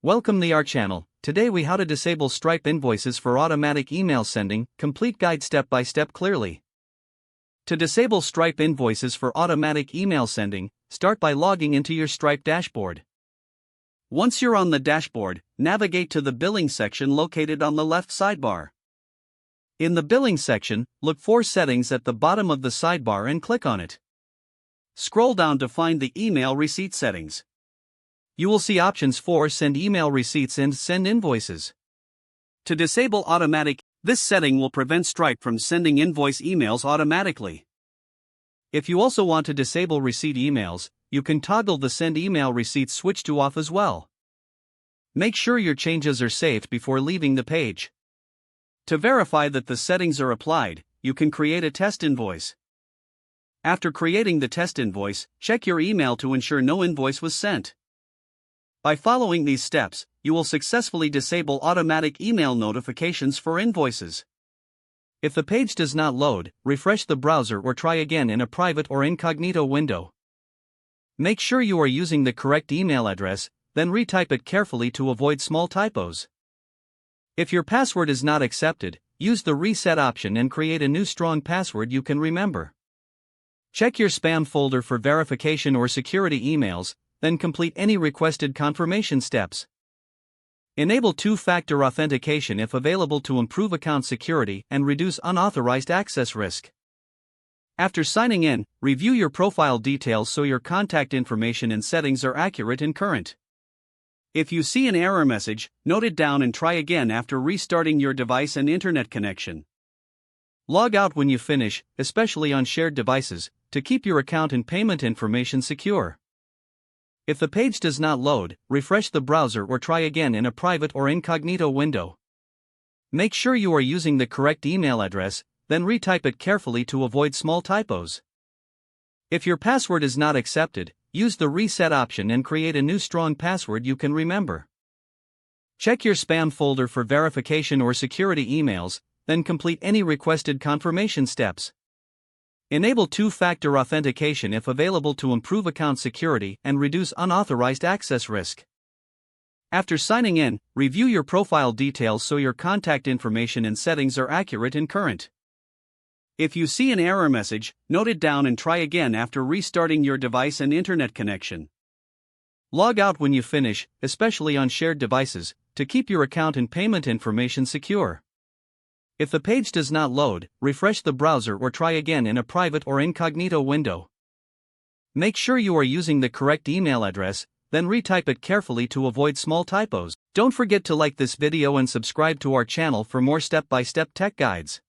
Welcome to our channel. Today we how to disable Stripe invoices for automatic email sending, complete guide step by step clearly. To disable Stripe invoices for automatic email sending, start by logging into your Stripe dashboard. Once you're on the dashboard, navigate to the billing section located on the left sidebar. In the billing section, look for settings at the bottom of the sidebar and click on it. Scroll down to find the email receipt settings. You will see options for send email receipts and send invoices. To disable automatic, this setting will prevent Stripe from sending invoice emails automatically. If you also want to disable receipt emails, you can toggle the send email receipts switch to off as well. Make sure your changes are saved before leaving the page. To verify that the settings are applied, you can create a test invoice. After creating the test invoice, check your email to ensure no invoice was sent. By following these steps, you will successfully disable automatic email notifications for invoices. If the page does not load, refresh the browser or try again in a private or incognito window. Make sure you are using the correct email address, then retype it carefully to avoid small typos. If your password is not accepted, use the reset option and create a new strong password you can remember. Check your spam folder for verification or security emails, then complete any requested confirmation steps. Enable two-factor authentication if available to improve account security and reduce unauthorized access risk. After signing in, review your profile details so your contact information and settings are accurate and current. If you see an error message, note it down and try again after restarting your device and internet connection. Log out when you finish, especially on shared devices, to keep your account and payment information secure. If the page does not load, refresh the browser or try again in a private or incognito window. Make sure you are using the correct email address, then retype it carefully to avoid small typos. If your password is not accepted, use the reset option and create a new strong password you can remember. Check your spam folder for verification or security emails, then complete any requested confirmation steps. Enable two-factor authentication if available to improve account security and reduce unauthorized access risk. After signing in, review your profile details so your contact information and settings are accurate and current. If you see an error message, note it down and try again after restarting your device and internet connection. Log out when you finish, especially on shared devices, to keep your account and payment information secure. If the page does not load, refresh the browser or try again in a private or incognito window. Make sure you are using the correct email address, then retype it carefully to avoid small typos. Don't forget to like this video and subscribe to our channel for more step-by-step tech guides.